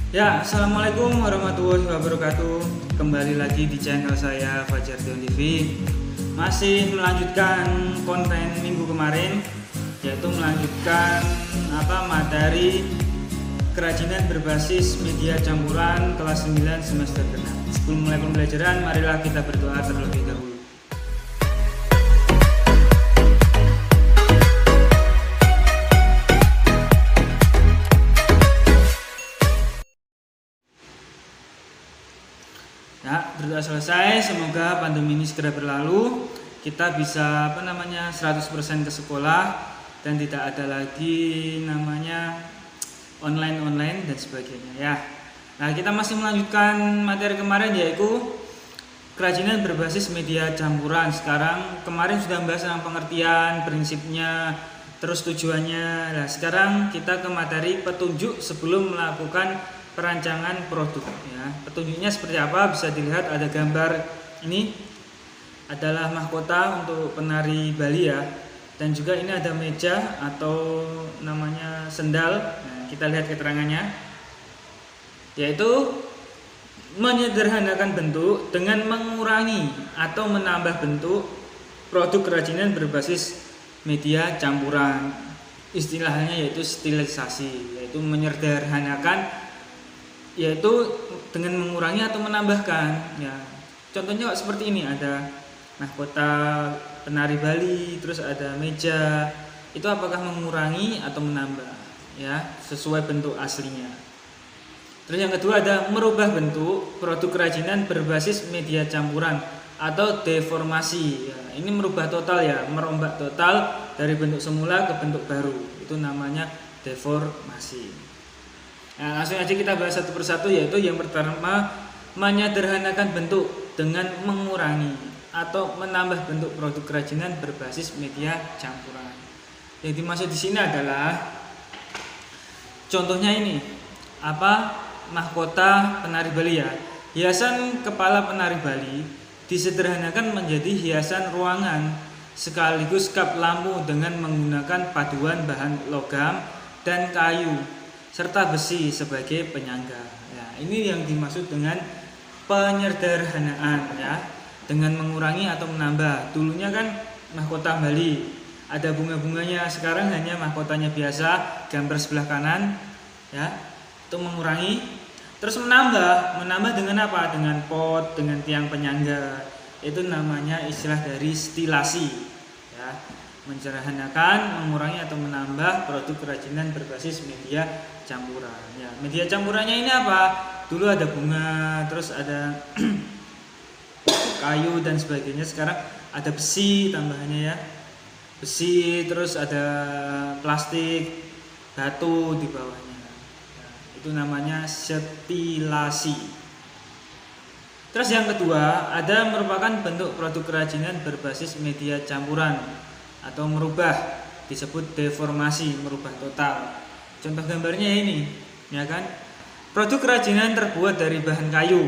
Ya, assalamualaikum warahmatullahi wabarakatuh. Kembali lagi di channel saya Fajar Dion TV. Masih melanjutkan konten minggu kemarin, yaitu melanjutkan materi kerajinan berbasis media campuran kelas 9 semester ke-6. Sebelum mulai pembelajaran, marilah kita berdoa terlebih dahulu. Ya, berdoa selesai, semoga pandemi ini segera berlalu, kita bisa 100% ke sekolah dan tidak ada lagi online dan sebagainya ya. Nah, kita masih melanjutkan materi kemarin, yaitu kerajinan berbasis media campuran. Kemarin sudah membahas tentang pengertian, prinsipnya, terus tujuannya. Nah, sekarang kita ke materi petunjuk sebelum melakukan perancangan produk ya. Petunjuknya seperti apa bisa dilihat, ada gambar. Ini adalah mahkota untuk penari Bali ya, dan juga ini ada meja atau namanya sendal. Nah, kita lihat keterangannya, yaitu menyederhanakan bentuk dengan mengurangi atau menambah bentuk produk kerajinan berbasis media campuran. Istilahnya yaitu stilisasi, yaitu menyederhanakan, yaitu dengan mengurangi atau menambahkan ya. Contohnya seperti ini, ada mahkota penari Bali, terus ada meja. Itu apakah mengurangi atau menambah ya, sesuai bentuk aslinya. Terus yang kedua ada merubah bentuk produk kerajinan berbasis media campuran atau deformasi ya. Ini merubah total ya, merombak total dari bentuk semula ke bentuk baru. Itu namanya deformasi. Nah, langsung aja kita bahas satu persatu, yaitu yang pertama menyederhanakan bentuk dengan mengurangi atau menambah bentuk produk kerajinan berbasis media campuran. Yang dimaksud di sini adalah contohnya ini mahkota penari Bali ya. Hiasan kepala penari Bali disederhanakan menjadi hiasan ruangan sekaligus kap lampu dengan menggunakan paduan bahan logam dan kayu serta besi sebagai penyangga. Ya, ini yang dimaksud dengan penyederhanaan ya, dengan mengurangi atau menambah. Dulunya kan mahkota Bali ada bunga-bunganya, sekarang hanya mahkotanya biasa, gambar sebelah kanan ya. Itu mengurangi. Terus menambah dengan apa? Dengan pot, dengan tiang penyangga. Itu namanya istilah dari stilasi ya. Mencerahanakan, mengurangi atau menambah produk kerajinan berbasis media campuran ya. Media campurannya ini apa? Dulu ada bunga, terus ada kayu dan sebagainya. Sekarang ada besi tambahannya ya. Besi, terus ada plastik, batu di bawahnya ya. Itu namanya stilasi. Terus yang kedua ada merupakan bentuk produk kerajinan berbasis media campuran atau merubah, disebut deformasi, merubah total. Contoh gambarnya ini ya kan, produk kerajinan terbuat dari bahan kayu.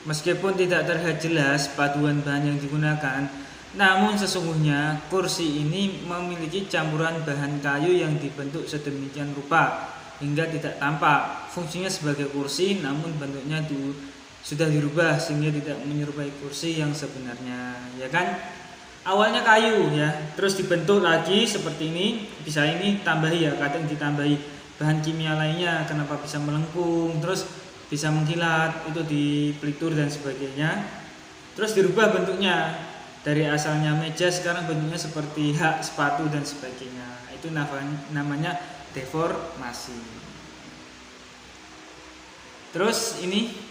Meskipun tidak terlihat jelas paduan bahan yang digunakan, namun sesungguhnya kursi ini memiliki campuran bahan kayu yang dibentuk sedemikian rupa hingga tidak tampak. Fungsinya sebagai kursi, namun bentuknya sudah dirubah sehingga tidak menyerupai kursi yang sebenarnya ya kan. Awalnya kayu ya, terus dibentuk lagi seperti ini, bisa ini tambahi ya, kadang ditambahi bahan kimia lainnya, kenapa bisa melengkung, terus bisa mengkilat, itu dipelitur dan sebagainya. Terus dirubah bentuknya, dari asalnya meja sekarang bentuknya seperti hak sepatu dan sebagainya. Itu namanya deformasi. Terus ini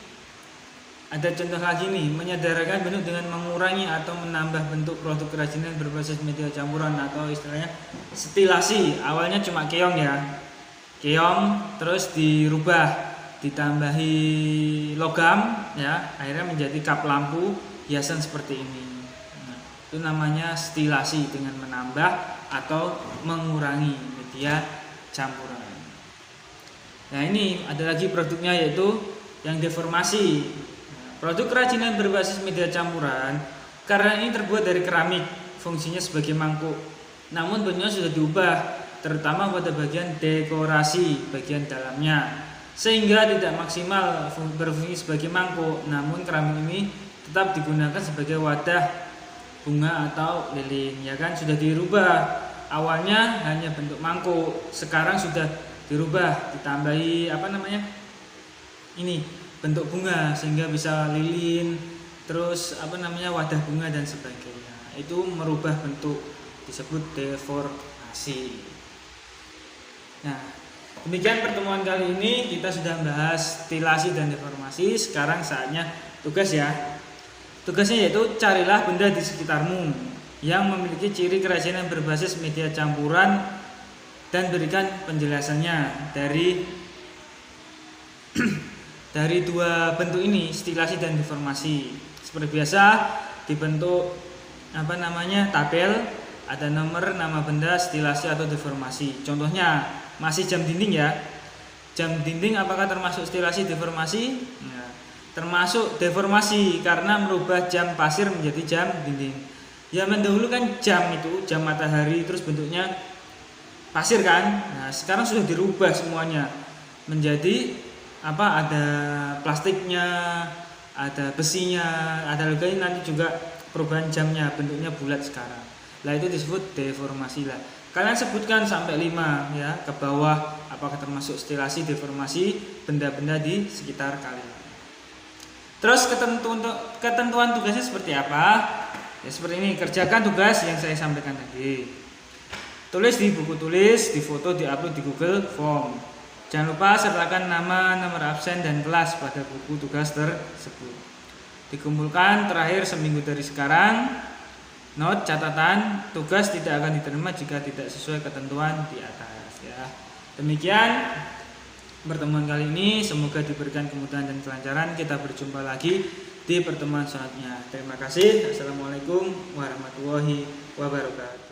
ada contoh lagi nih, menyederhanakan bentuk dengan mengurangi atau menambah bentuk produk kerajinan berbasis media campuran atau istilahnya stilasi. Awalnya cuma keong ya, keong, terus dirubah, ditambahi logam ya, akhirnya menjadi kap lampu hiasan seperti ini. Nah, itu namanya stilasi dengan menambah atau mengurangi media campuran. Nah, ini ada lagi produknya, yaitu yang deformasi. Produk kerajinan berbasis media campuran karena ini terbuat dari keramik, fungsinya sebagai mangkuk. Namun bentuknya sudah diubah, terutama pada bagian dekorasi bagian dalamnya. sehingga tidak maksimal berfungsi sebagai mangkuk, namun keramik ini tetap digunakan sebagai wadah bunga atau lilin, ya kan. Sudah dirubah, awalnya hanya bentuk mangkuk, sekarang sudah dirubah, ditambahi ini bentuk bunga sehingga bisa lilin, terus wadah bunga dan sebagainya. Itu merubah bentuk, disebut deformasi. Nah, demikian pertemuan kali ini, kita sudah membahas stilasi dan deformasi. Sekarang saatnya tugas ya. Tugasnya yaitu carilah benda di sekitarmu yang memiliki ciri kerajinan berbasis media campuran dan berikan penjelasannya dari dua bentuk ini, stilasi dan deformasi. Seperti biasa dibentuk tabel, ada nomor, nama benda, stilasi atau deformasi. Contohnya masih jam dinding ya. Jam dinding apakah termasuk stilasi deformasi? Nah, termasuk deformasi karena merubah jam pasir menjadi jam dinding. Zaman dahulu kan jam itu jam matahari, terus bentuknya pasir kan. Nah, sekarang sudah dirubah semuanya menjadi ada plastiknya, ada besinya, ada loganya, nanti juga perubahan jamnya bentuknya bulat sekarang. Lah itu disebut deformasi lah. Kalian sebutkan sampai 5 ya ke bawah, apakah termasuk stilasi, deformasi benda-benda di sekitar kalian. Terus ketentuan tugasnya seperti apa? Ya seperti ini, kerjakan tugas yang saya sampaikan tadi. Tulis di buku tulis, difoto, diupload di Google Form. Jangan lupa sertakan nama, nomor absen, dan kelas pada buku tugas tersebut. Dikumpulkan terakhir seminggu dari sekarang. Note catatan, tugas tidak akan diterima jika tidak sesuai ketentuan di atas ya. Demikian pertemuan kali ini, semoga diberikan kemudahan dan kelancaran. Kita berjumpa lagi di pertemuan selanjutnya. Terima kasih. Assalamualaikum warahmatullahi wabarakatuh.